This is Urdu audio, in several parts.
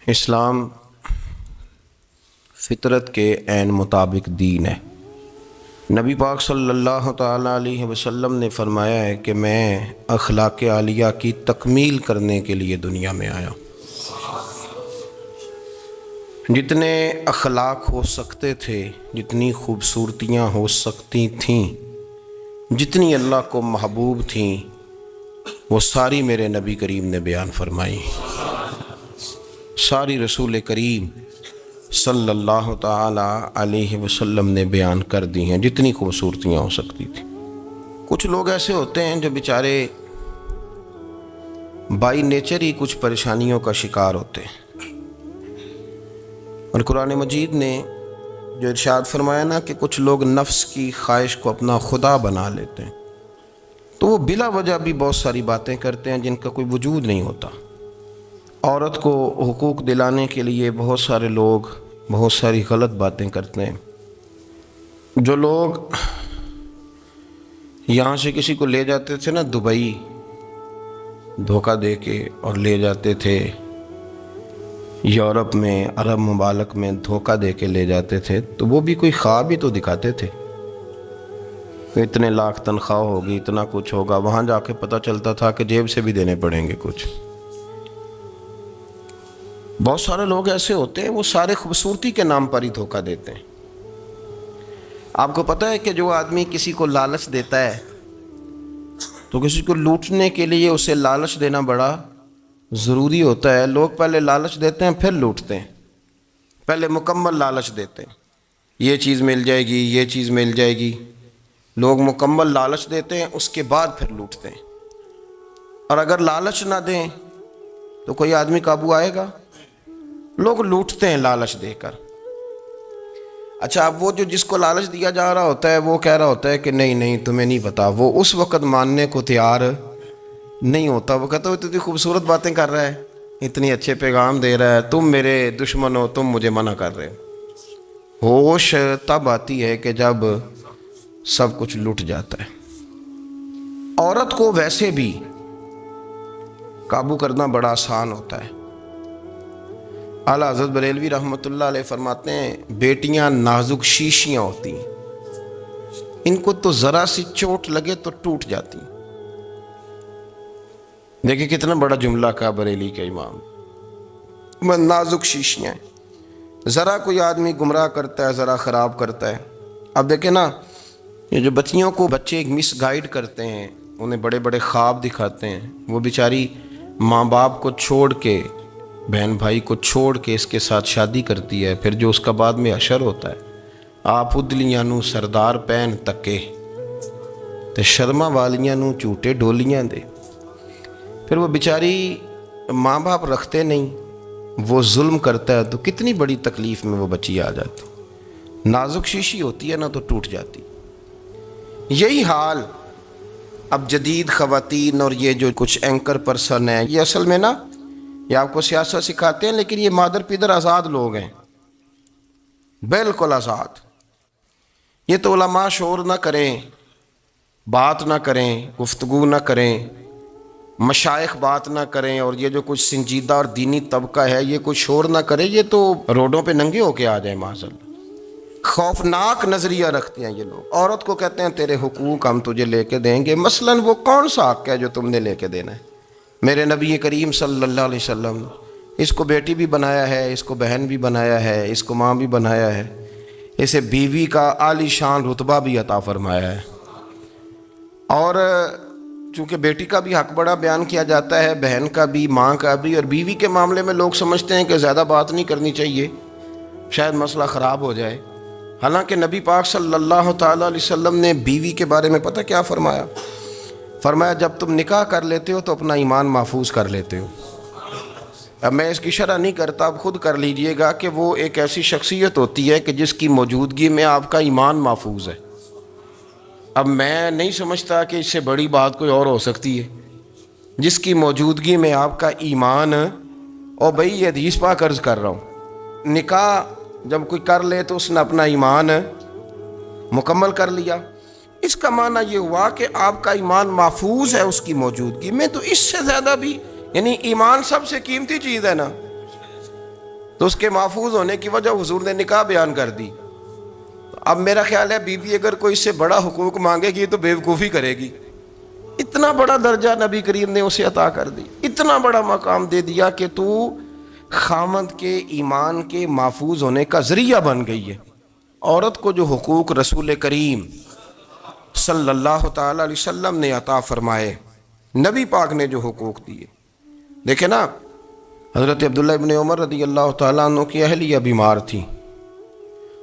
اسلام فطرت کے عین مطابق دین ہے۔ نبی پاک صلی اللہ تعالیٰ علیہ وسلم نے فرمایا ہے کہ میں اخلاق عالیہ کی تکمیل کرنے کے لیے دنیا میں آیا۔ جتنے اخلاق ہو سکتے تھے، جتنی خوبصورتیاں ہو سکتی تھیں، جتنی اللہ کو محبوب تھیں، وہ ساری میرے نبی کریم نے بیان فرمائی۔ ساری رسول کریم صلی اللہ تعالی علیہ وسلم نے بیان کر دی ہیں، جتنی خوبصورتیاں ہو سکتی تھیں۔ کچھ لوگ ایسے ہوتے ہیں جو بیچارے بائی نیچر ہی کچھ پریشانیوں کا شکار ہوتے ہیں، اور قرآن مجید نے جو ارشاد فرمایا نا کہ کچھ لوگ نفس کی خواہش کو اپنا خدا بنا لیتے ہیں، تو وہ بلا وجہ بھی بہت ساری باتیں کرتے ہیں جن کا کوئی وجود نہیں ہوتا۔ عورت کو حقوق دلانے کے لیے بہت سارے لوگ بہت ساری غلط باتیں کرتے ہیں۔ جو لوگ یہاں سے کسی کو لے جاتے تھے نا دبئی، دھوکہ دے کے اور لے جاتے تھے یورپ میں، عرب ممالک میں دھوکہ دے کے لے جاتے تھے، تو وہ بھی کوئی خواب ہی تو دکھاتے تھے کہ اتنے لاکھ تنخواہ ہوگی، اتنا کچھ ہوگا۔ وہاں جا کے پتہ چلتا تھا کہ جیب سے بھی دینے پڑیں گے کچھ۔ بہت سارے لوگ ایسے ہوتے ہیں، وہ سارے خوبصورتی کے نام پر ہی دھوکہ دیتے ہیں۔ آپ کو پتہ ہے کہ جو آدمی کسی کو لالچ دیتا ہے تو کسی کو لوٹنے کے لیے اسے لالچ دینا بڑا ضروری ہوتا ہے۔ لوگ پہلے لالچ دیتے ہیں پھر لوٹتے ہیں، پہلے مکمل لالچ دیتے ہیں، یہ چیز مل جائے گی، یہ چیز مل جائے گی۔ لوگ مکمل لالچ دیتے ہیں، اس کے بعد پھر لوٹتے ہیں۔ اور اگر لالچ نہ دیں تو کوئی آدمی قابو آئے گا؟ لوگ لوٹتے ہیں لالچ دے کر۔ اچھا، اب وہ جو جس کو لالچ دیا جا رہا ہوتا ہے وہ کہہ رہا ہوتا ہے کہ نہیں نہیں تمہیں نہیں پتا، وہ اس وقت ماننے کو تیار نہیں ہوتا۔ وہ کہتا ہے اتنی خوبصورت باتیں کر رہا ہے، اتنی اچھے پیغام دے رہا ہے، تم میرے دشمن ہو، تم مجھے منع کر رہے ہو۔ ہوش تب آتی ہے کہ جب سب کچھ لٹ جاتا ہے۔ عورت کو ویسے بھی قابو کرنا بڑا آسان ہوتا ہے۔ اعلیٰ حضرت بریلوی رحمۃ اللہ علیہ فرماتے ہیں بیٹیاں نازک شیشیاں ہوتی ہیں، ان کو تو ذرا سی چوٹ لگے تو ٹوٹ جاتی ہیں۔ دیکھیں کتنا بڑا جملہ کہا بریلی کے امام، نازک شیشیاں ہیں۔ ذرا کوئی آدمی گمراہ کرتا ہے، ذرا خراب کرتا ہے۔ اب دیکھیں نا، یہ جو بچیوں کو بچے مس گائیڈ کرتے ہیں، انہیں بڑے بڑے خواب دکھاتے ہیں، وہ بیچاری ماں باپ کو چھوڑ کے، بہن بھائی کو چھوڑ کے اس کے ساتھ شادی کرتی ہے، پھر جو اس کا بعد میں حشر ہوتا ہے، آپ ادلیاں نو سردار پہن تکے تے شرما والیاں نو جھوٹے ڈولیاں دے۔ پھر وہ بیچاری ماں باپ رکھتے نہیں، وہ ظلم کرتا ہے، تو کتنی بڑی تکلیف میں وہ بچی آ جاتی۔ نازک شیشی ہوتی ہے نا تو ٹوٹ جاتی۔ یہی حال اب جدید خواتین اور یہ جو کچھ اینکر پرسن ہیں، یہ اصل میں نا یہ آپ کو سیاست سکھاتے ہیں، لیکن یہ مادر پیدر آزاد لوگ ہیں، بالکل آزاد۔ یہ تو علماء شور نہ کریں، بات نہ کریں، گفتگو نہ کریں، مشائخ بات نہ کریں، اور یہ جو کچھ سنجیدہ اور دینی طبقہ ہے یہ کچھ شور نہ کرے، یہ تو روڈوں پہ ننگے ہو کے آ جائیں معاذ اللہ۔ خوفناک نظریہ رکھتے ہیں یہ لوگ۔ عورت کو کہتے ہیں تیرے حقوق ہم تجھے لے کے دیں گے۔ مثلاً وہ کون سا حق ہے جو تم نے لے کے دینا ہے؟ میرے نبی کریم صلی اللہ علیہ وسلم اس کو بیٹی بھی بنایا ہے، اس کو بہن بھی بنایا ہے، اس کو ماں بھی بنایا ہے، اسے بیوی کا عالی شان رتبہ بھی عطا فرمایا ہے۔ اور چونکہ بیٹی کا بھی حق بڑا بیان کیا جاتا ہے، بہن کا بھی، ماں کا بھی، اور بیوی کے معاملے میں لوگ سمجھتے ہیں کہ زیادہ بات نہیں کرنی چاہیے، شاید مسئلہ خراب ہو جائے۔ حالانکہ نبی پاک صلی اللہ تعالیٰ علیہ وسلم نے بیوی کے بارے میں پتہ کیا فرمایا؟ فرمایا جب تم نکاح کر لیتے ہو تو اپنا ایمان محفوظ کر لیتے ہو۔ اب میں اس کی شرح نہیں کرتا، اب خود کر لیجئے گا کہ وہ ایک ایسی شخصیت ہوتی ہے کہ جس کی موجودگی میں آپ کا ایمان محفوظ ہے۔ اب میں نہیں سمجھتا کہ اس سے بڑی بات کوئی اور ہو سکتی ہے، جس کی موجودگی میں آپ کا ایمان، اور بھئی یہ حدیث پاک عرض کر رہا ہوں، نکاح جب کوئی کر لے تو اس نے اپنا ایمان مکمل کر لیا۔ اس کا معنی یہ ہوا کہ آپ کا ایمان محفوظ ہے اس کی موجودگی میں۔ تو اس سے زیادہ بھی، یعنی ایمان سب سے قیمتی چیز ہے نا، تو اس کے محفوظ ہونے کی وجہ حضور نے نکاح بیان کر دی. اب میرا خیال ہے بی بی اگر کوئی اس سے بڑا حقوق مانگے گی تو بیوقوفی کرے گی. اتنا بڑا درجہ نبی کریم نے اسے عطا کر دی, اتنا بڑا مقام دے دیا کہ تو خامند کے ایمان کے محفوظ ہونے کا ذریعہ بن گئی ہے. عورت کو جو حقوق رسول کریم صلی اللہ تعالی علیہ وسلم نے عطا فرمائے, نبی پاک نے جو حقوق دیے, دیکھیں نا حضرت عبداللہ ابن عمر رضی اللہ تعالیٰ عنہ کی اہلیہ بیمار تھی,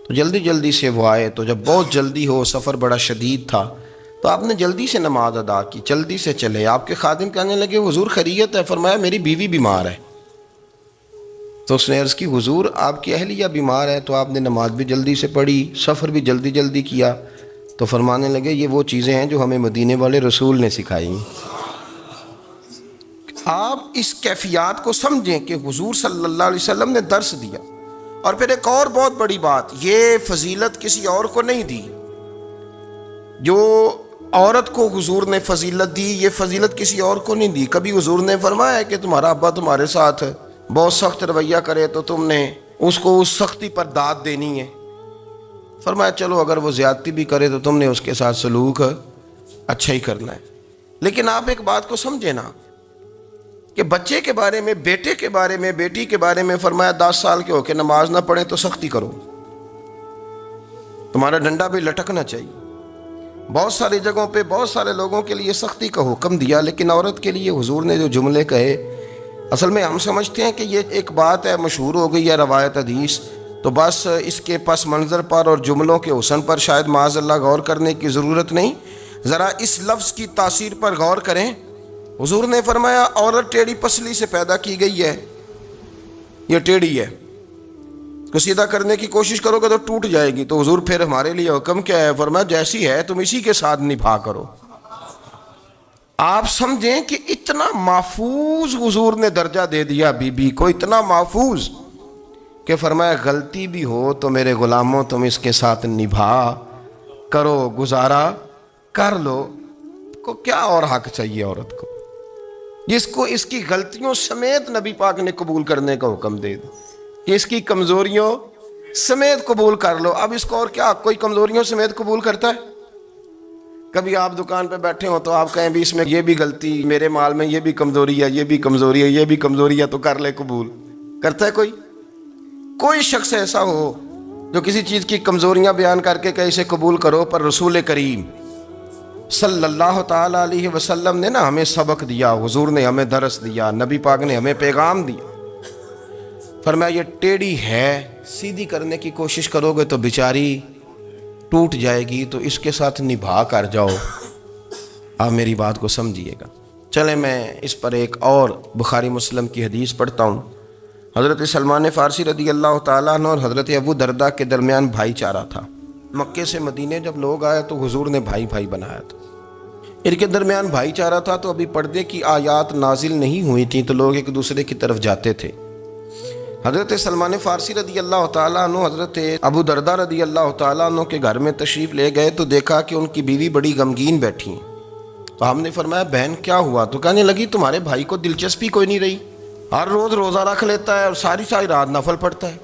تو جلدی جلدی سے وہ آئے. تو جب بہت جلدی ہو, سفر بڑا شدید تھا, تو آپ نے جلدی سے نماز ادا کی, جلدی سے چلے. آپ کے خادم کہنے لگے حضور خیریت ہے؟ فرمایا میری بیوی بیمار ہے. تو اس نے عرض کی حضور آپ کی اہلیہ بیمار ہے, تو آپ نے نماز بھی جلدی سے پڑھی, سفر بھی جلدی جلدی کیا. تو فرمانے لگے یہ وہ چیزیں ہیں جو ہمیں مدینے والے رسول نے سکھائی. آپ اس کیفیات کو سمجھیں کہ حضور صلی اللہ علیہ وسلم نے درس دیا. اور پھر ایک اور بہت بڑی بات, یہ فضیلت کسی اور کو نہیں دی. جو عورت کو حضور نے فضیلت دی, یہ فضیلت کسی اور کو نہیں دی. کبھی حضور نے فرمایا کہ تمہارا ابا تمہارے ساتھ بہت سخت رویہ کرے تو تم نے اس کو اس سختی پر داد دینی ہے. فرمایا چلو اگر وہ زیادتی بھی کرے تو تم نے اس کے ساتھ سلوک اچھا ہی کرنا ہے. لیکن آپ ایک بات کو سمجھے نا کہ بچے کے بارے میں, بیٹے کے بارے میں, بیٹی کے بارے میں فرمایا 10 سال کے ہو کے نماز نہ پڑھیں تو سختی کرو, تمہارا ڈنڈا بھی لٹکنا چاہیے. بہت ساری جگہوں پہ بہت سارے لوگوں کے لیے سختی کا حکم دیا, لیکن عورت کے لیے حضور نے جو جملے کہے, اصل میں ہم سمجھتے ہیں کہ یہ ایک بات ہے, مشہور ہو گئی ہے روایت حدیث, تو بس اس کے پس منظر پر اور جملوں کے حسن پر شاید معاذ اللہ غور کرنے کی ضرورت نہیں. ذرا اس لفظ کی تاثیر پر غور کریں. حضور نے فرمایا عورت ٹیڑھی پسلی سے پیدا کی گئی ہے, یہ ٹیڑھی ہے, کو سیدھا کرنے کی کوشش کرو گے تو ٹوٹ جائے گی. تو حضور پھر ہمارے لیے حکم کیا ہے؟ فرمایا جیسی ہے تم اسی کے ساتھ نبھا کرو. آپ سمجھیں کہ اتنا محفوظ حضور نے درجہ دے دیا بی بی کو, اتنا محفوظ کہ فرمایا غلطی بھی ہو تو میرے غلاموں تم اس کے ساتھ نبھا کرو, گزارا کر لو. کو کیا اور حق چاہیے عورت کو جس کو اس کی غلطیوں سمیت نبی پاک نے قبول کرنے کا حکم دے دیا کہ اس کی کمزوریوں سمیت قبول کر لو. اب اس کو اور کیا کوئی کمزوریوں سمیت قبول کرتا ہے؟ کبھی آپ دکان پہ بیٹھے ہو تو آپ کہیں بھی اس میں یہ بھی غلطی, میرے مال میں یہ بھی کمزوری ہے, یہ بھی کمزوری ہے, یہ بھی کمزوری ہے, تو کر لے قبول. کرتا ہے کوئی؟ کوئی شخص ایسا ہو جو کسی چیز کی کمزوریاں بیان کر کے کہ اسے قبول کرو؟ پر رسول کریم صلی اللہ تعالی علیہ وسلم نے نا ہمیں سبق دیا, حضور نے ہمیں درس دیا, نبی پاک نے ہمیں پیغام دیا. فرمایا یہ ٹیڑھی ہے, سیدھی کرنے کی کوشش کرو گے تو بیچاری ٹوٹ جائے گی, تو اس کے ساتھ نبھا کر جاؤ. آپ میری بات کو سمجھیے گا. چلیں میں اس پر ایک اور بخاری مسلم کی حدیث پڑھتا ہوں. حضرت سلمان فارسی رضی اللہ تعالیٰ عنہ اور حضرت ابو دردہ کے درمیان بھائی چارہ تھا. مکے سے مدینے جب لوگ آئے تو حضور نے بھائی بھائی بنایا تھا. ان کے درمیان بھائی چارہ تھا, تو ابھی پردے کی آیات نازل نہیں ہوئی تھیں, تو لوگ ایک دوسرے کی طرف جاتے تھے. حضرت سلمان فارسی رضی اللہ تعالیٰ عنہ حضرت ابو دردہ رضی اللہ تعالیٰ عنہ کے گھر میں تشریف لے گئے, تو دیکھا کہ ان کی بیوی بڑی غمگین بیٹھی ہیں. تو ہم نے فرمایا بہن کیا ہوا؟ تو کہنے لگی تمہارے بھائی کو دلچسپی کوئی نہیں رہی, ہر روز روزہ رکھ لیتا ہے اور ساری ساری رات نفل پڑھتا ہے.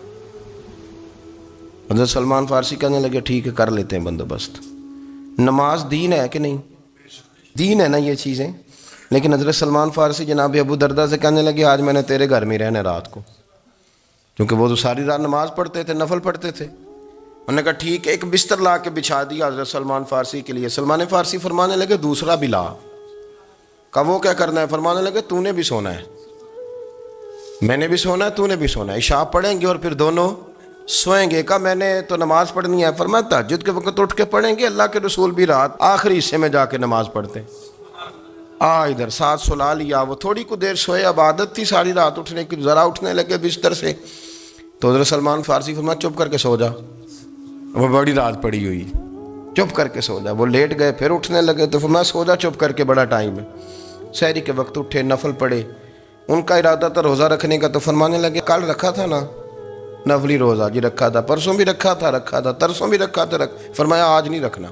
حضرت سلمان فارسی کہنے لگے ٹھیک ہے کر لیتے ہیں بندوبست. نماز دین ہے کہ نہیں؟ دین ہے نا یہ چیزیں. لیکن حضرت سلمان فارسی جناب ابو دردہ سے کہنے لگے آج میں نے تیرے گھر میں رہنا رات کو, کیونکہ وہ تو ساری رات نماز پڑھتے تھے, نفل پڑھتے تھے. انہوں نے کہا ٹھیک ہے. ایک بستر لا کے بچھا دیا حضرت سلمان فارسی کے لیے. سلمان فارسی فرمانے لگے دوسرا بھی لا. کہا وہ کیا کرنا ہے؟ فرمانے لگے تو نے بھی سونا ہے, میں نے بھی سونا ہے, تو نے بھی سونا ہے. عشاء پڑھیں گے اور پھر دونوں سوئیں گے. کہا میں نے تو نماز پڑھنی ہے. فرمایا تہجد کے وقت اٹھ کے پڑھیں گے, اللہ کے رسول بھی رات آخری حصے میں جا کے نماز پڑھتے ہیں. ادھر ساتھ سلا لیا. وہ تھوڑی کو دیر سوئے, اب عادت تھی ساری رات اٹھنے کی, ذرا اٹھنے لگے بستر سے. تو حضرت سلمان فارسی فرمایا چپ کر کے سو جا, وہ بڑی رات پڑی ہوئی, چپ کر کے سو جا. وہ لیٹ گئے, پھر اٹھنے لگے. تو فرمایا سو جا چپ کر کے, بڑا ٹائم ہے. سحری کے وقت اٹھے, نفل پڑھے. ان کا ارادہ تھا روزہ رکھنے کا. تو فرمانے لگے کل رکھا تھا نا نفلی روزہ؟ جی رکھا تھا. پرسوں بھی رکھا تھا, ترسوں بھی رکھا تھا. فرمایا آج نہیں رکھنا,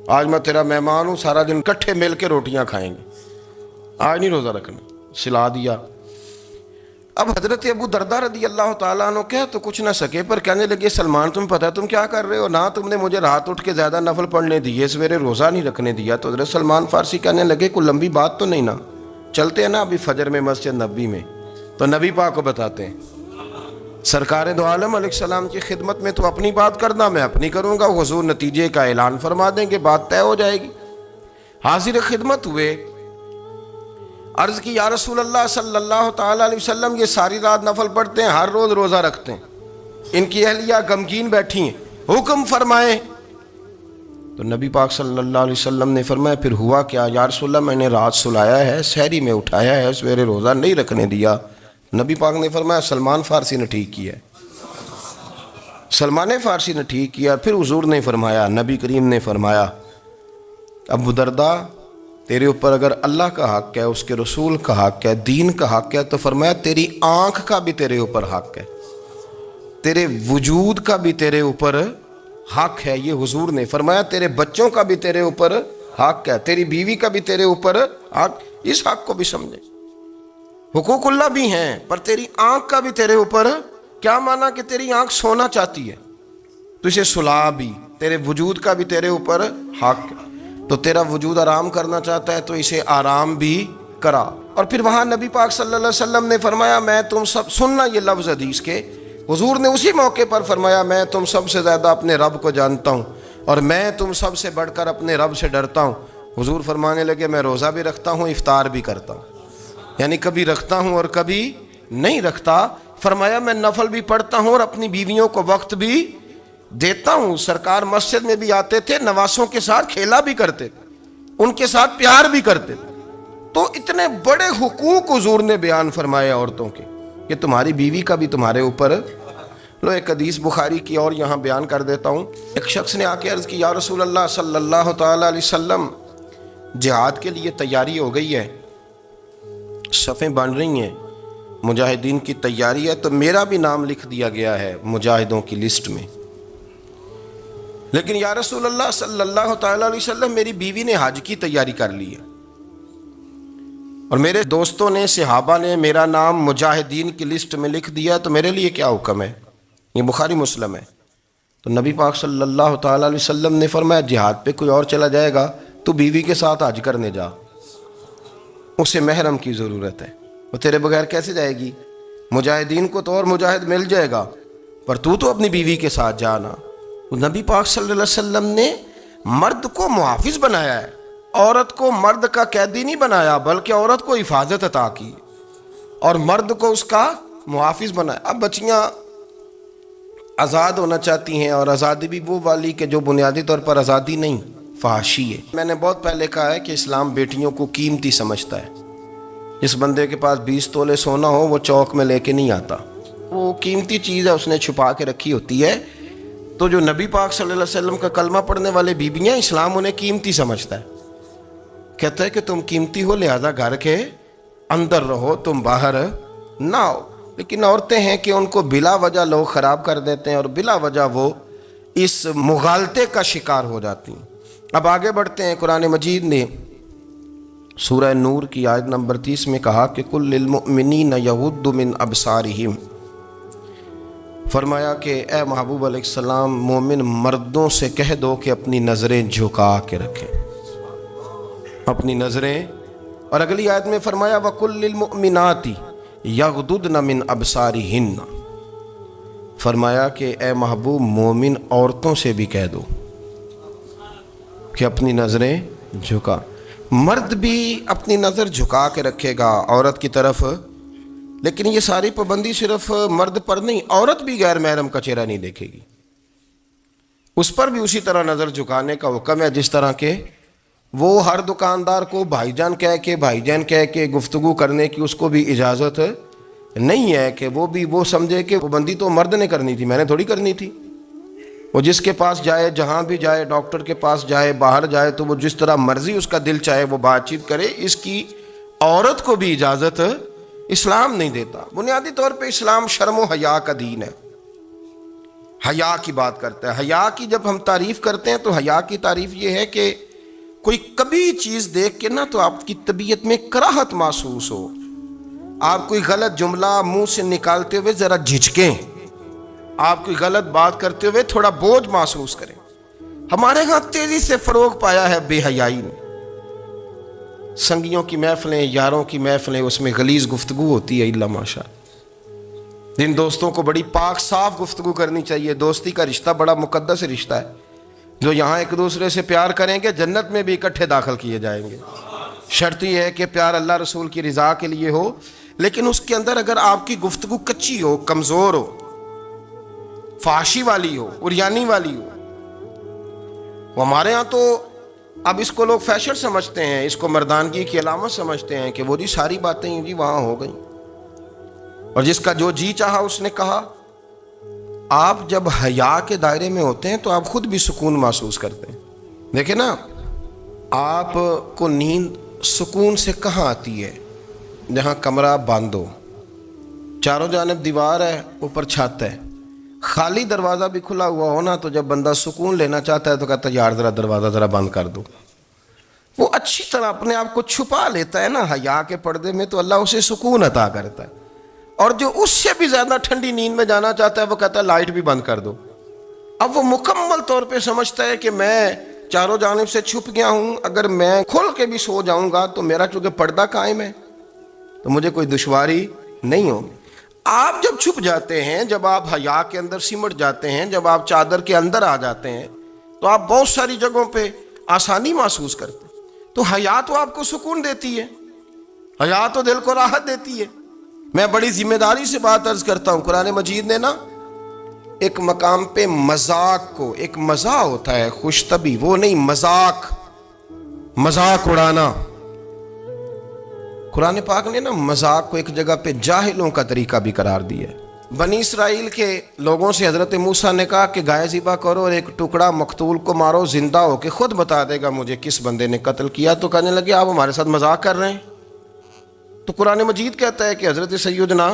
آج میں تیرا مہمان ہوں, سارا دن کٹھے مل کے روٹیاں کھائیں گے, آج نہیں روزہ رکھنا. سلا دیا. اب حضرت ابو دردہ رضی اللہ تعالیٰ عنہ کہہ تو کچھ نہ سکے، پر کہنے لگے سلمان تم پتہ تم کیا کر رہے ہو، نہ تم نے مجھے رات اٹھ کے زیادہ نفل پڑھنے دیے، سویرے روزہ نہیں رکھنے دیا۔ تو حضرت سلمان فارسی کہنے لگے کوئی لمبی بات تو نہیں نا، چلتے ہیں نا ابھی فجر میں مسجد نبی میں، تو نبی پاک کو بتاتے ہیں سرکار دو عالم علیہ السلام کی خدمت میں تو اپنی بات کرنا، میں اپنی کروں گا، حضور نتیجے کا اعلان فرما دیں گے، بات طے ہو جائے گی۔ حاضر خدمت ہوئے، عرض کی یا رسول اللہ صلی اللہ تعالیٰ علیہ وسلم یہ ساری رات نفل پڑھتے ہیں، ہر روز روزہ رکھتے ہیں، ان کی اہلیہ غمگین بیٹھی ہیں، حکم فرمائیں۔ تو نبی پاک صلی اللہ علیہ وسلم نے فرمایا پھر ہوا کیا؟ یا رسول اللہ میں نے رات سلایا ہے، سحری میں اٹھایا ہے، سویرے روزہ نہیں رکھنے دیا۔ نبی پاک نے فرمایا سلمان فارسی نے ٹھیک کیا ہے، سلمان فارسی نے ٹھیک کیا۔ پھر حضور نے فرمایا، نبی کریم نے فرمایا ابو دردہ تیرے اوپر اگر اللہ کا حق ہے، اس کے رسول کا حق ہے، دین کا حق ہے، تو فرمایا تیری آنکھ کا بھی تیرے اوپر حق ہے، تیرے وجود کا بھی تیرے اوپر حق ہے۔ یہ حضور نے فرمایا تیرے بچوں کا بھی تیرے اوپر حق ہے، تیری بیوی کا بھی تیرے اوپر حق۔ اس حق کو بھی سمجھے، حقوق اللہ بھی ہیں، پر تیری آنکھ کا بھی تیرے اوپر کیا مانا کہ تیری آنکھ سونا چاہتی ہے تو اسے سلا بھی، تیرے وجود کا بھی تیرے اوپر حق ہے، تو تیرا وجود آرام کرنا چاہتا ہے تو اسے آرام بھی کرا۔ اور پھر وہاں نبی پاک صلی اللہ علیہ وسلم نے فرمایا میں تم سب، سننا یہ لفظ حدیث کے، حضور نے اسی موقع پر فرمایا میں تم سب سے زیادہ اپنے رب کو جانتا ہوں اور میں تم سب سے بڑھ کر اپنے رب سے ڈرتا ہوں۔ حضور فرمانے لگے میں روزہ بھی رکھتا ہوں، افطار بھی کرتا ہوں، یعنی کبھی رکھتا ہوں اور کبھی نہیں رکھتا۔ فرمایا میں نفل بھی پڑھتا ہوں اور اپنی بیویوں کو وقت بھی دیتا ہوں۔ سرکار مسجد میں بھی آتے تھے، نواسوں کے ساتھ کھیلا بھی کرتے تھے، ان کے ساتھ پیار بھی کرتے تھے۔ تو اتنے بڑے حقوق حضور نے بیان فرمائے عورتوں کے کہ تمہاری بیوی کا بھی تمہارے اوپر۔ لو ایک حدیث بخاری کی اور یہاں بیان کر دیتا ہوں۔ ایک شخص نے آ کے عرض کی یا رسول اللہ صلی اللہ تعالیٰ علیہ وسلم جہاد کے لیے تیاری ہو گئی ہے، صفیں بن رہی ہیں، مجاہدین کی تیاری ہے، تو میرا بھی نام لکھ دیا گیا ہے مجاہدوں کی لسٹ میں، لیکن یا رسول اللہ صلی اللہ تعالیٰ علیہ وسلم میری بیوی نے حج کی تیاری کر لی ہے اور میرے دوستوں نے، صحابہ نے میرا نام مجاہدین کی لسٹ میں لکھ دیا، تو میرے لیے کیا حکم ہے؟ یہ بخاری مسلم ہے۔ تو نبی پاک صلی اللہ تعالیٰ علیہ وسلم نے فرمایا جہاد پہ کوئی اور چلا جائے گا تو بیوی کے ساتھ حج کرنے جا، اسے محرم کی ضرورت ہے، وہ تیرے بغیر کیسے جائے گی؟ مجاہدین کو تو اور مجاہد مل جائے گا، پر تو اپنی بیوی کے ساتھ جانا۔ نبی پاک صلی اللہ علیہ وسلم نے مرد کو محافظ بنایا ہے، عورت کو مرد کا قیدی نہیں بنایا، بلکہ عورت کو حفاظت عطا کی اور مرد کو اس کا محافظ بنایا۔ اب بچیاں آزاد ہونا چاہتی ہیں، اور آزادی بھی وہ والی کہ جو بنیادی طور پر آزادی نہیں، فحاشی ہے۔ میں نے بہت پہلے کہا ہے کہ اسلام بیٹیوں کو قیمتی سمجھتا ہے۔ جس بندے کے پاس 20 تولے سونا ہو وہ چوک میں لے کے نہیں آتا، وہ قیمتی چیز ہے، اس نے چھپا کے رکھی ہوتی ہے۔ تو جو نبی پاک صلی اللہ علیہ وسلم کا کلمہ پڑھنے والے بیویاں، اسلام انہیں قیمتی سمجھتا ہے، کہتا ہے کہ تم قیمتی ہو لہذا گھر کے اندر رہو، تم باہر نہ ہو۔ لیکن عورتیں ہیں کہ ان کو بلا وجہ لوگ خراب کر دیتے ہیں اور بلا وجہ وہ اس مغالطے کا شکار ہو جاتی ہیں۔ اب آگے بڑھتے ہیں۔ قرآن مجید نے سورہ نور کی آیت نمبر 30 میں کہا کہ کل للمؤمنین یغضوا من ابصارہم، فرمایا کہ اے محبوب علیہ السلام مومن مردوں سے کہہ دو کہ اپنی نظریں جھکا کے رکھیں، اپنی نظریں۔ اور اگلی آیت میں فرمایا وَقُلْ لِلْمُؤْمِنَاتِ یغضضن من ابصارہن، فرمایا کہ اے محبوب مومن عورتوں سے بھی کہہ دو کہ اپنی نظریں جھکا۔ مرد بھی اپنی نظر جھکا کے رکھے گا عورت کی طرف، لیکن یہ ساری پابندی صرف مرد پر نہیں، عورت بھی غیر محرم کا چہرہ نہیں دیکھے گی، اس پر بھی اسی طرح نظر جھکانے کا حکم ہے، جس طرح کہ وہ ہر دکاندار کو بھائی جان کہہ کے گفتگو کرنے کی اس کو بھی اجازت نہیں ہے کہ وہ سمجھے کہ پابندی تو مرد نے کرنی تھی، میں نے تھوڑی کرنی تھی۔ وہ جس کے پاس جائے، جہاں بھی جائے، ڈاکٹر کے پاس جائے، باہر جائے، تو وہ جس طرح مرضی اس کا دل چاہے وہ بات چیت کرے، اس کی عورت کو بھی اجازت اسلام نہیں دیتا۔ بنیادی طور پہ اسلام شرم و حیا کا دین ہے، حیا کی بات کرتا ہے۔ حیا کی جب ہم تعریف کرتے ہیں تو حیا کی تعریف یہ ہے کہ کوئی کبھی چیز دیکھ کے نہ تو آپ کی طبیعت میں کراہت محسوس ہو، آپ کوئی غلط جملہ منہ سے نکالتے ہوئے ذرا جھجکیں، آپ کوئی غلط بات کرتے ہوئے تھوڑا بوجھ محسوس کریں۔ ہمارے ہاں تیزی سے فروغ پایا ہے بے حیائی نے، سنگیوں کی محفلیں، یاروں کی محفلیں، اس میں غلیظ گفتگو ہوتی ہے، الا ماشاء۔ جن دوستوں کو بڑی پاک صاف گفتگو کرنی چاہیے، دوستی کا رشتہ بڑا مقدس رشتہ ہے، جو یہاں ایک دوسرے سے پیار کریں گے جنت میں بھی اکٹھے داخل کیے جائیں گے۔ شرط یہ ہے کہ پیار اللہ رسول کی رضا کے لیے ہو، لیکن اس کے اندر اگر آپ کی گفتگو کچی ہو، کمزور ہو، فحاشی والی ہو، عریانی والی ہو، وہ ہمارے ہاں تو اب اس کو لوگ فیشن سمجھتے ہیں، اس کو مردانگی کی علامت سمجھتے ہیں کہ وہ جی ساری باتیں جی وہاں ہو گئیں، اور جس کا جو جی چاہا اس نے کہا۔ آپ جب حیا کے دائرے میں ہوتے ہیں تو آپ خود بھی سکون محسوس کرتے ہیں۔ دیکھیں نا، آپ کو نیند سکون سے کہاں آتی ہے؟ جہاں کمرہ بند ہو، چاروں جانب دیوار ہے، اوپر چھت ہے، خالی دروازہ بھی کھلا ہوا ہونا تو جب بندہ سکون لینا چاہتا ہے تو کہتا ہے یار ذرا دروازہ ذرا بند کر دو۔ وہ اچھی طرح اپنے آپ کو چھپا لیتا ہے نا حیا کے پردے میں، تو اللہ اسے سکون عطا کرتا ہے۔ اور جو اس سے بھی زیادہ ٹھنڈی نیند میں جانا چاہتا ہے وہ کہتا ہے لائٹ بھی بند کر دو۔ اب وہ مکمل طور پہ سمجھتا ہے کہ میں چاروں جانب سے چھپ گیا ہوں، اگر میں کھل کے بھی سو جاؤں گا تو میرا چونکہ پردہ قائم ہے تو مجھے کوئی دشواری نہیں ہوگی۔ آپ جب چھپ جاتے ہیں، جب آپ حیا کے اندر سمٹ جاتے ہیں، جب آپ چادر کے اندر آ جاتے ہیں تو آپ بہت ساری جگہوں پہ آسانی محسوس کرتے ہیں۔ تو حیا تو آپ کو سکون دیتی ہے، حیا تو دل کو راحت دیتی ہے۔ میں بڑی ذمہ داری سے بات عرض کرتا ہوں، قرآن مجید نے نا ایک مقام پہ مذاق کو، ایک مزاح ہوتا ہے خوش طبی، وہ نہیں، مذاق اڑانا، قرآن پاک نے نا مذاق کو ایک جگہ پہ جاہلوں کا طریقہ بھی قرار دیا ہے۔ بنی اسرائیل کے لوگوں سے حضرت موسیٰ نے کہا کہ گائے ذبح کرو اور ایک ٹکڑا مقتول کو مارو، زندہ ہو کے خود بتا دے گا مجھے کس بندے نے قتل کیا۔ تو کہنے لگے آپ ہمارے ساتھ مذاق کر رہے ہیں۔ تو قرآن مجید کہتا ہے کہ حضرت سیدنا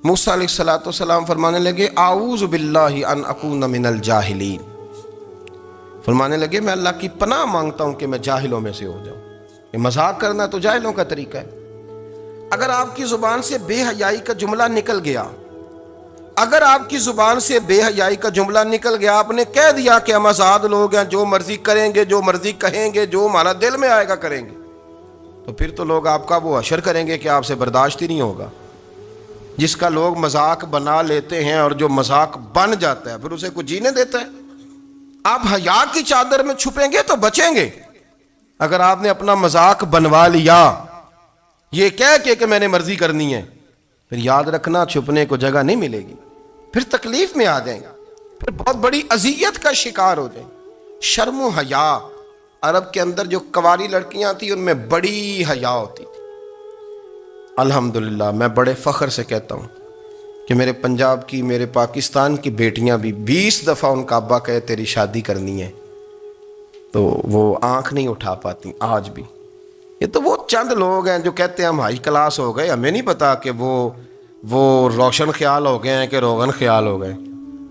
موسیٰ علیہ السلام فرمانے لگے اعوذ باللہ ان اکون من الجاہلین، فرمانے لگے میں اللہ کی پناہ مانگتا ہوں کہ میں جاہلوں میں سے ہو جاؤں۔ یہ مذاق کرنا تو جاہلوں کا طریقہ ہے۔ اگر آپ کی زبان سے بے حیائی کا جملہ نکل گیا، اگر آپ کی زبان سے بے حیائی کا جملہ نکل گیا، آپ نے کہہ دیا کہ ہم آزاد لوگ ہیں، جو مرضی کریں گے، جو مرضی کہیں گے، جو ہمارا دل میں آئے گا کریں گے، تو پھر تو لوگ آپ کا وہ حشر کریں گے کہ آپ سے برداشت ہی نہیں ہوگا۔ جس کا لوگ مذاق بنا لیتے ہیں اور جو مذاق بن جاتا ہے پھر اسے کوئی جینے دیتا ہے؟ آپ حیا کی چادر میں چھپیں گے تو بچیں گے۔ اگر آپ نے اپنا مذاق بنوا لیا یہ کہہ کے کہ میں نے مرضی کرنی ہے، پھر یاد رکھنا چھپنے کو جگہ نہیں ملے گی، پھر تکلیف میں آ جائیں گے، پھر بہت بڑی اذیت کا شکار ہو جائیں۔ شرم و حیا، عرب کے اندر جو کنواری لڑکیاں تھیں ان میں بڑی حیا ہوتی تھی۔ الحمدللہ میں بڑے فخر سے کہتا ہوں کہ میرے پنجاب کی، میرے پاکستان کی بیٹیاں بھی 20 دفعہ ان کا ابا کہے تیری شادی کرنی ہے تو وہ آنکھ نہیں اٹھا پاتی آج بھی۔ یہ تو وہ چند لوگ ہیں جو کہتے ہیں ہم ہائی کلاس ہو گئے، ہمیں نہیں پتا کہ وہ روشن خیال ہو گئے ہیں کہ روغن خیال ہو گئے،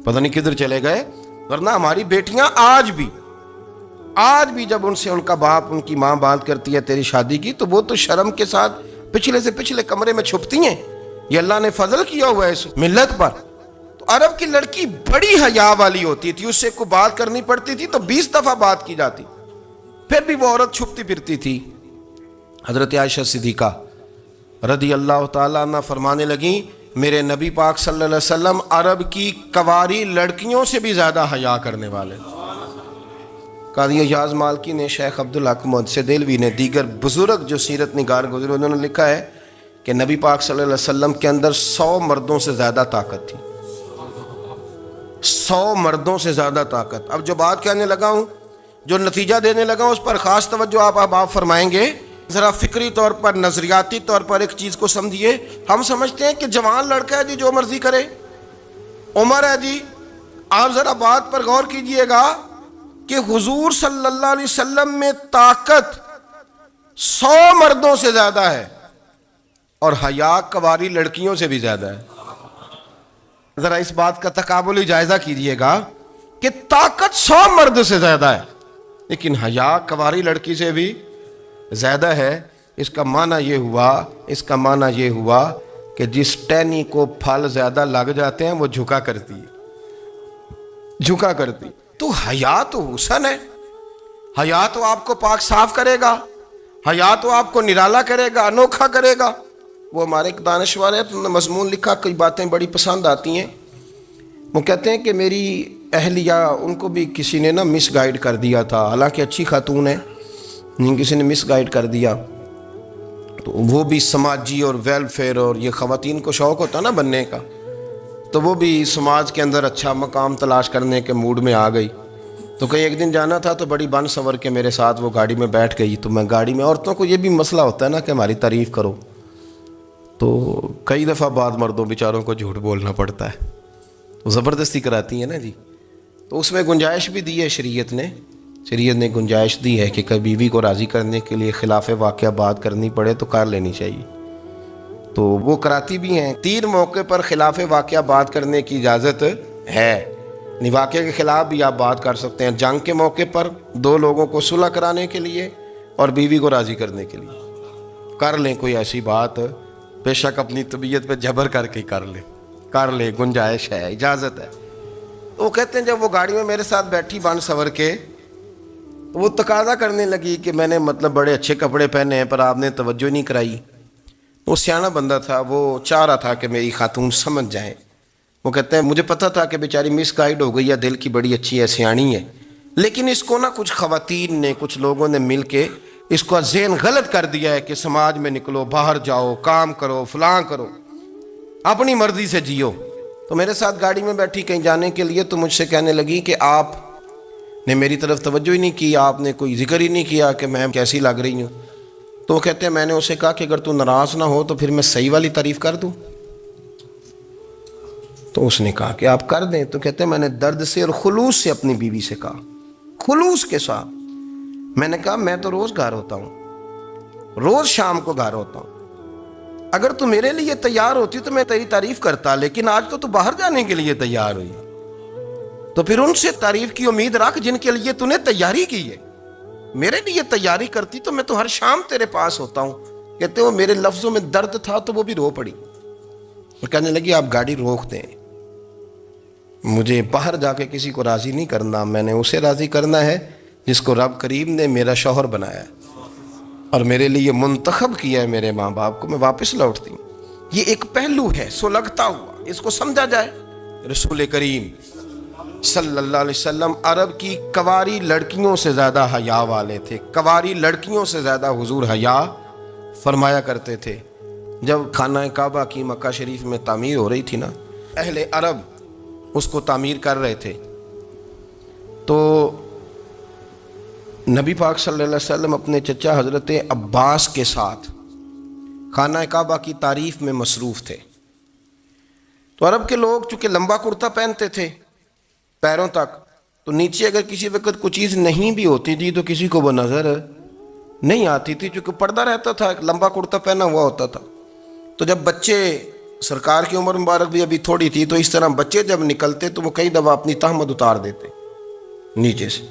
پتہ نہیں کدھر چلے گئے۔ ورنہ ہماری بیٹیاں آج بھی جب ان سے ان کا باپ، ان کی ماں بات کرتی ہے تیری شادی کی، تو وہ تو شرم کے ساتھ پچھلے سے پچھلے کمرے میں چھپتی ہیں۔ یہ اللہ نے فضل کیا ہوا ہے اس ملت پر۔ تو عرب کی لڑکی بڑی حیا والی ہوتی تھی، اس سے کوئی بات کرنی پڑتی تھی تو 20 دفعہ بات کی جاتی، پھر بھی وہ عورت چھپتی پھرتی تھی۔ حضرت عائشہ صدیقہ رضی اللہ تعالیٰ عنہ فرمانے لگیں میرے نبی پاک صلی اللہ علیہ وسلم عرب کی کنواری لڑکیوں سے بھی زیادہ حیا کرنے والے۔ قاضی ایاز مالکی نے، شیخ عبدالحق محدث دہلوی نے، دیگر بزرگ جو سیرت نگار گزرے انہوں نے لکھا ہے کہ نبی پاک صلی اللہ علیہ وسلم کے اندر 100 مردوں سے زیادہ طاقت تھی، 100 مردوں سے زیادہ طاقت۔ اب جو بات کہنے لگا ہوں، جو نتیجہ دینے لگا ہوں، اس پر خاص توجہ آپ فرمائیں گے۔ ذرا فکری طور پر، نظریاتی طور پر ایک چیز کو سمجھیے۔ ہم سمجھتے ہیں کہ جوان لڑکا ہے جی جو مرضی کرے، عمر ہے جی۔ آپ ذرا بات پر غور کیجئے گا کہ حضور صلی اللہ علیہ وسلم میں طاقت 100 مردوں سے زیادہ ہے اور حیا کنواری لڑکیوں سے بھی زیادہ ہے۔ ذرا اس بات کا تقابلی جائزہ کیجئے گا کہ طاقت 100 مرد سے زیادہ ہے لیکن حیا کنواری لڑکی سے بھی زیادہ ہے۔ اس کا معنی یہ ہوا کہ جس ٹہنی کو پھل زیادہ لگ جاتے ہیں وہ جھکا کرتی تو حیا تو حسن ہے، حیا تو آپ کو پاک صاف کرے گا، حیا تو آپ کو نرالا کرے گا، انوکھا کرے گا۔ وہ ہمارے ایک دانشور ہے، تو مضمون لکھا، کئی باتیں بڑی پسند آتی ہیں۔ وہ کہتے ہیں کہ میری اہلیہ، ان کو بھی کسی نے مس گائیڈ کر دیا تھا، حالانکہ اچھی خاتون ہے، کسی نے مس گائیڈ کر دیا، تو وہ بھی سماجی اور ویلفیئر، اور یہ خواتین کو شوق ہوتا نا بننے کا، تو وہ بھی سماج کے اندر اچھا مقام تلاش کرنے کے موڈ میں آ گئی۔ تو کہیں ایک دن جانا تھا، تو بڑی بن سنور کے میرے ساتھ وہ گاڑی میں بیٹھ گئی۔ تو میں گاڑی میں، عورتوں کو یہ بھی مسئلہ ہوتا ہے نا کہ ہماری تعریف کرو، تو کئی دفعہ بعض مردوں بیچاروں کو جھوٹ بولنا پڑتا ہے، وہ زبردستی کراتی ہیں نا جی۔ تو اس میں گنجائش بھی دی ہے شریعت نے گنجائش دی ہے کہ کبھی بیوی کو راضی کرنے کے لیے خلاف واقعہ بات کرنی پڑے تو کر لینی چاہیے، تو وہ کراتی بھی ہیں۔ 3 موقع پر خلاف واقعہ بات کرنے کی اجازت ہے، واقعے کے خلاف بھی آپ بات کر سکتے ہیں، جنگ کے موقع پر 2 لوگوں کو صلح کرانے کے لیے اور بیوی کو راضی کرنے کے لیے کر لیں کوئی ایسی بات، بے شک اپنی طبیعت پہ جبر کر کے کر لیں، گنجائش ہے، اجازت ہے۔ تو وہ کہتے ہیں جب وہ گاڑی میں میرے ساتھ بیٹھی بن سنور کے، تو وہ تقاضا کرنے لگی کہ میں نے بڑے اچھے کپڑے پہنے ہیں پر آپ نے توجہ نہیں کرائی۔ وہ سیاںا بندہ تھا، وہ چاہ رہا تھا کہ میری خاتون سمجھ جائیں۔ وہ کہتے ہیں مجھے پتہ تھا کہ بیچاری مس گائیڈ ہو گئی ہے، دل کی بڑی اچھی ہے، سیاਣੀ ہے، لیکن اس کو کچھ خواتین نے، کچھ لوگوں نے مل کے اس کو ذہن غلط کر دیا ہے کہ سماج میں نکلو، باہر جاؤ، کام کرو، فلاں کرو، اپنی مرضی سے جیو۔ تو میرے ساتھ گاڑی میں بیٹھی کہیں جانے کے لیے، تو مجھ سے کہنے لگی کہ آپ نے میری طرف توجہ ہی نہیں کی، آپ نے کوئی ذکر ہی نہیں کیا کہ میں کیسی لگ رہی ہوں۔ تو وہ کہتے ہیں میں نے اسے کہا کہ اگر تو ناراض نہ ہو تو پھر میں صحیح والی تعریف کر دوں۔ تو اس نے کہا کہ آپ کر دیں۔ تو کہتے ہیں میں نے درد سے اور خلوص سے اپنی بیوی سے کہا، خلوص کے ساتھ میں نے کہا میں تو روز گھر ہوتا ہوں، روز شام کو گھر ہوتا ہوں، اگر تو میرے لیے تیار ہوتی تو میں تیری تعریف کرتا، لیکن آج تو باہر جانے کے لیے تیار ہوئی، تو پھر ان سے تعریف کی امید رکھ جن کے لیے تو نے تیاری کی ہے۔ میرے لیے تیاری کرتی تو میں تو ہر شام تیرے پاس ہوتا ہوں۔ کہتے وہ میرے لفظوں میں درد تھا تو وہ بھی رو پڑی، اور کہنے لگی آپ گاڑی روک دیں، مجھے باہر جا کے کسی کو راضی نہیں کرنا، میں نے اسے راضی کرنا ہے جس کو رب کریم نے میرا شوہر بنایا اور میرے لیے منتخب کیا ہے، میرے ماں باپ کو، میں واپس لوٹتی ہوں۔ یہ ایک پہلو ہے سلگتا ہوا، اس کو سمجھا جائے۔ رسول کریم صلی اللہ علیہ وسلم عرب کی کواری لڑکیوں سے زیادہ حیا والے تھے، کواری لڑکیوں سے زیادہ حضور حیا فرمایا کرتے تھے۔ جب خانہ کعبہ کی مکہ شریف میں تعمیر ہو رہی تھی نا، اہل عرب اس کو تعمیر کر رہے تھے، تو نبی پاک صلی اللہ علیہ وسلم اپنے چچا حضرت عباس کے ساتھ خانہ کعبہ کی تعریف میں مصروف تھے۔ تو عرب کے لوگ چونکہ لمبا کرتا پہنتے تھے پیروں تک، تو نیچے اگر کسی وقت کوئی چیز نہیں بھی ہوتی تھی تو کسی کو وہ نظر نہیں آتی تھی، چونکہ پردہ رہتا تھا، ایک لمبا کرتا پہنا ہوا ہوتا تھا۔ تو جب بچے، سرکار کی عمر مبارک بھی ابھی تھوڑی تھی، تو اس طرح بچے جب نکلتے تو وہ کئی دفعہ اپنی تہمت اتار دیتے نیچے سے،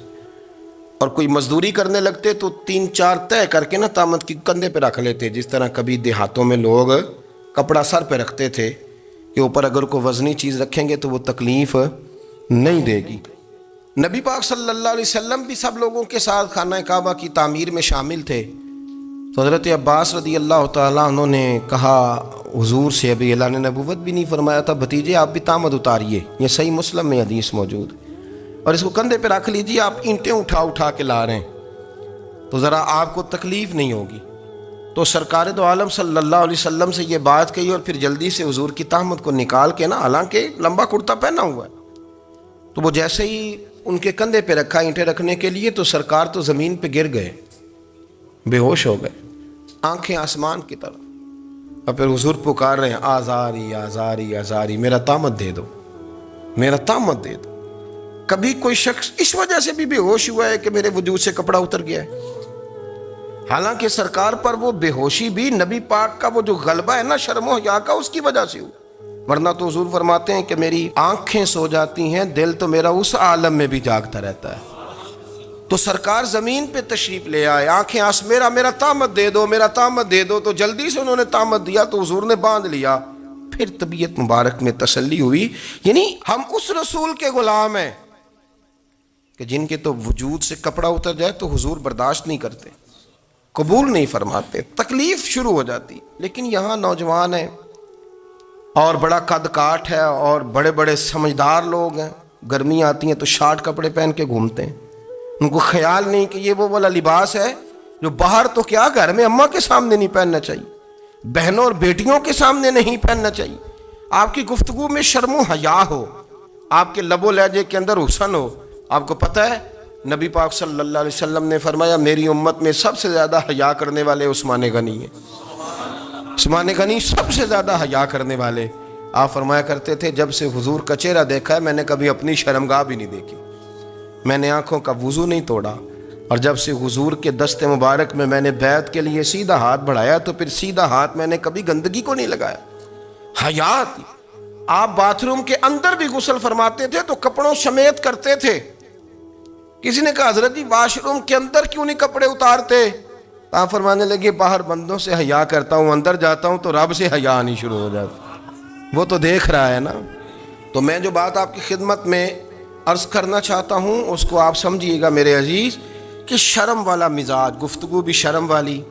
اور کوئی مزدوری کرنے لگتے تو 3-4 طے کر کے تہمت کی کندھے پہ رکھ لیتے، جس طرح کبھی دیہاتوں میں لوگ کپڑا سر پہ رکھتے تھے کہ اوپر اگر کوئی وزنی چیز رکھیں گے تو وہ تکلیف نہیں دے گی۔ نبی پاک صلی اللہ علیہ وسلم بھی سب لوگوں کے ساتھ خانہ کعبہ کی تعمیر میں شامل تھے۔ تو حضرت عباس رضی اللہ تعالیٰ عنہ نے کہا حضور سے، ابھی اللہ نے نبوت بھی نہیں فرمایا تھا، بھتیجے آپ بھی تہمت اتاریے، یہ صحیح مسلم میں حدیث موجود، اور اس کو کندھے پہ رکھ لیجیے، آپ اینٹیں اٹھا کے لا رہے ہیں تو ذرا آپ کو تکلیف نہیں ہوگی۔ تو سرکار دو عالم صلی اللہ علیہ وسلم سے یہ بات کہی، اور پھر جلدی سے حضور کی تہمت کو نکال کے حالانکہ لمبا کرتا پہنا ہوا ہے، تو وہ جیسے ہی ان کے کندھے پہ رکھا اینٹیں رکھنے کے لیے، تو سرکار تو زمین پہ گر گئے، بے ہوش ہو گئے، آنکھیں آسمان کی طرف، اور پھر حضور پکار رہے ہیں آزاری آزاری آزاری، میرا تہمت دے دو، میرا تہمت دے دو۔ کبھی کوئی شخص اس وجہ سے بھی بے ہوش ہوا ہے کہ میرے وجود سے کپڑا اتر گیا ہے؟ حالانکہ سرکار پر وہ بے ہوشی بھی نبی پاک کا وہ جو غلبہ ہے شرم و حیا کا، اس کی وجہ سے ہوا، ورنہ تو حضور فرماتے ہیں کہ میری آنکھیں سو جاتی ہیں، دل تو میرا اس عالم میں بھی جاگتا رہتا ہے۔ تو سرکار زمین پہ تشریف لے آئے، آنکھیں میرا طامت دے دو، میرا طامت دے دو، تو جلدی سے انہوں نے طامت دیا تو حضور نے باندھ لیا، پھر طبیعت مبارک میں تسلی ہوئی۔ یعنی ہم اس رسول کے غلام ہیں کہ جن کے تو وجود سے کپڑا اتر جائے تو حضور برداشت نہیں کرتے، قبول نہیں فرماتے، تکلیف شروع ہو جاتی۔ لیکن یہاں نوجوان ہیں اور بڑا قد کاٹ ہے اور بڑے بڑے سمجھدار لوگ ہیں، گرمی آتی ہیں تو شارٹ کپڑے پہن کے گھومتے ہیں، ان کو خیال نہیں کہ یہ وہ والا لباس ہے جو باہر تو کیا گھر میں اماں کے سامنے نہیں پہننا چاہیے، بہنوں اور بیٹیوں کے سامنے نہیں پہننا چاہیے۔ آپ کی گفتگو میں شرم و حیا ہو، آپ کے لب و لہجے کے اندر حسن ہو۔ آپ کو پتہ ہے نبی پاک صلی اللہ علیہ وسلم نے فرمایا میری امت میں سب سے زیادہ حیا کرنے والے عثمان غنی ہیں، عثمان غنی سب سے زیادہ حیا کرنے والے۔ آپ فرمایا کرتے تھے جب سے حضور کا چہرہ دیکھا ہے میں نے کبھی اپنی شرمگاہ بھی نہیں دیکھی، میں نے آنکھوں کا وضو نہیں توڑا، اور جب سے حضور کے دست مبارک میں میں نے بیعت کے لیے سیدھا ہاتھ بڑھایا تو پھر سیدھا ہاتھ میں نے کبھی گندگی کو نہیں لگایا۔ حیات، آپ باتھ روم کے اندر بھی غسل فرماتے تھے تو کپڑوں سمیت کرتے تھے۔ کسی نے کہا حضرت جی واش روم کے اندر کیوں نہیں کپڑے اتارتے؟ آپ فرمانے لگے باہر بندوں سے حیا کرتا ہوں، اندر جاتا ہوں تو رب سے حیا آنی شروع ہو جاتی، وہ تو دیکھ رہا ہے نا۔ تو میں جو بات آپ کی خدمت میں عرض کرنا چاہتا ہوں اس کو آپ سمجھیے گا میرے عزیز، کہ شرم والا مزاج، گفتگو بھی شرم والی،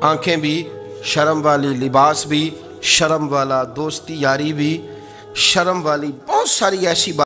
آنکھیں بھی شرم والی، لباس بھی شرم والا، دوستی یاری بھی شرم والی، بہت ساری ایسی بات